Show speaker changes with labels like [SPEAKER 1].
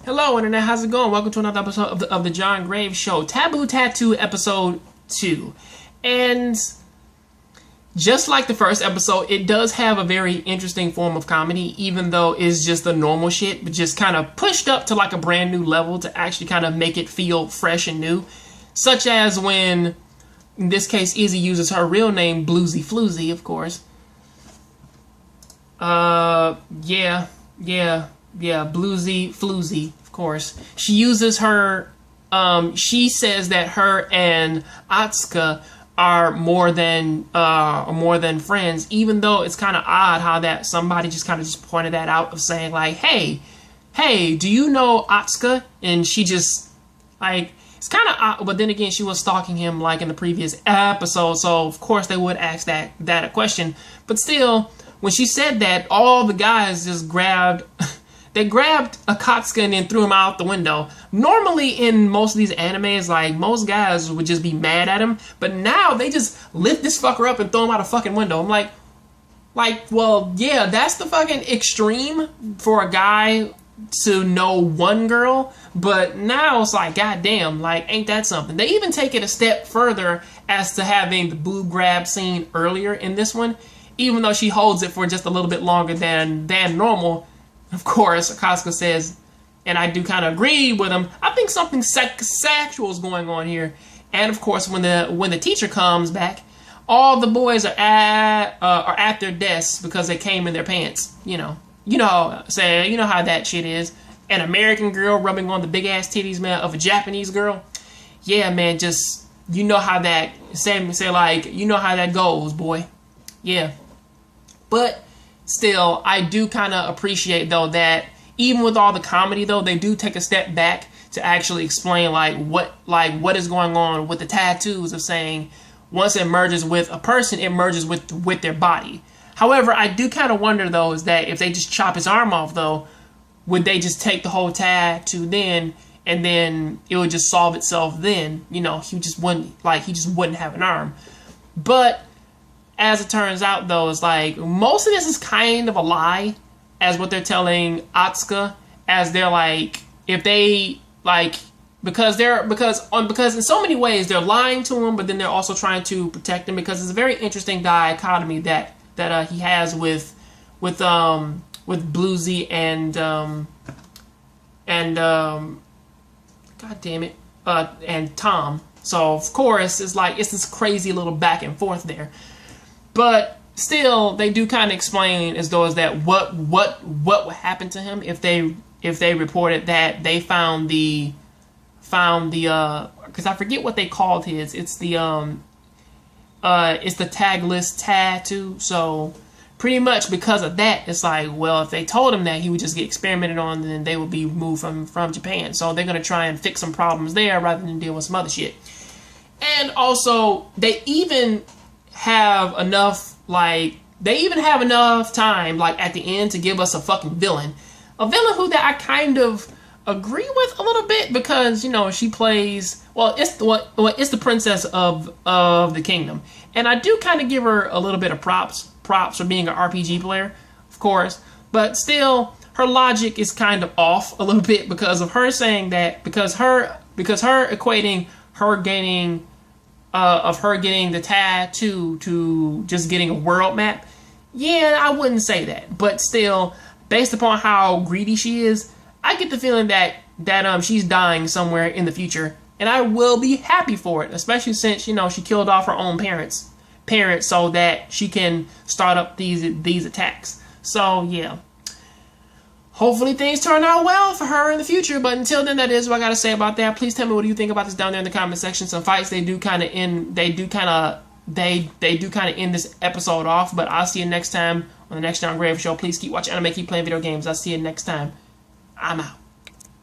[SPEAKER 1] Hello, Internet. How's it going? Welcome to another episode of the John Graves Show. Taboo Tattoo episode 2. And just like the first episode, it does have a very interesting form of comedy, even though it's just the normal shit, but just kind of pushed up to like a brand new level to actually kind of make it feel fresh and new. Such as when, in this case, Izzy uses her real name, Bluesy Floozy, of course. Bluesy Floozy, of course. She uses her, she says that her and Atsuka are more than friends, even though it's kind of odd how that somebody just kind of just pointed that out of saying like, hey, do you know Atsuka? And she just, like, it's kind of odd, but then again, she was stalking him like in the previous episode, so of course they would ask that a question. But still, when she said that, all the guys just grabbed Akatsuka and then threw him out the window. Normally in most of these animes, like, most guys would just be mad at him, but now they just lift this fucker up and throw him out a fucking window. I'm like, well, yeah, that's the fucking extreme for a guy to know one girl, but now it's like, goddamn, like, ain't that something? They even take it a step further as to having the boob grab scene earlier in this one, even though she holds it for just a little bit longer than normal. Of course, Akatsuka says, and I do kind of agree with him, I think something sexual is going on here. And of course, when the teacher comes back, all the boys are at their desks because they came in their pants. You know how that shit is. An American girl rubbing on the big ass titties, man, of a Japanese girl. Yeah, man, just you know how that how that goes, boy. Yeah, but still, I do kind of appreciate, though, that even with all the comedy, though, they do take a step back to actually explain, what is going on with the tattoos of saying once it merges with a person, it merges with their body. However, I do kind of wonder, though, is that if they just chop his arm off, though, would they just take the whole tattoo then, and then it would just solve itself then? You know, he just wouldn't have an arm. But as it turns out, though, it's like most of this is kind of a lie, as what they're telling Atsuka, as they're like, if they like, because in so many ways they're lying to him, but then they're also trying to protect him, because it's a very interesting dichotomy that he has with Bluesy and and Tom. So of course it's like it's this crazy little back and forth there. But still, they do kind of explain as though what would happen to him if they reported that they found the because I forget what they called his. It's the tagless tattoo. So pretty much because of that, it's like, well, if they told him that he would just get experimented on, then they would be moved from Japan. So they're gonna try and fix some problems there rather than deal with some other shit. And also, they even have enough time, like, at the end to give us a fucking villain. A villain who that I kind of agree with a little bit, because, she plays, it's the princess of the kingdom. And I do kind of give her a little bit of props for being an RPG player, of course. But still, her logic is kind of off a little bit because of her saying that, because her equating her getting the tattoo to just getting a world map. Yeah, I wouldn't say that. But still, based upon how greedy she is, I get the feeling that she's dying somewhere in the future. And I will be happy for it, especially since, she killed off her own parents so that she can start up these attacks. So, yeah. Hopefully things turn out well for her in the future, but until then, that is what I gotta say about that. Please tell me what you think about this down there in the comment section. Some fights they do kind of end this episode off, but I'll see you next time on the next John Graves Show. Please keep watching anime, keep playing video games. I'll see you next time. I'm out.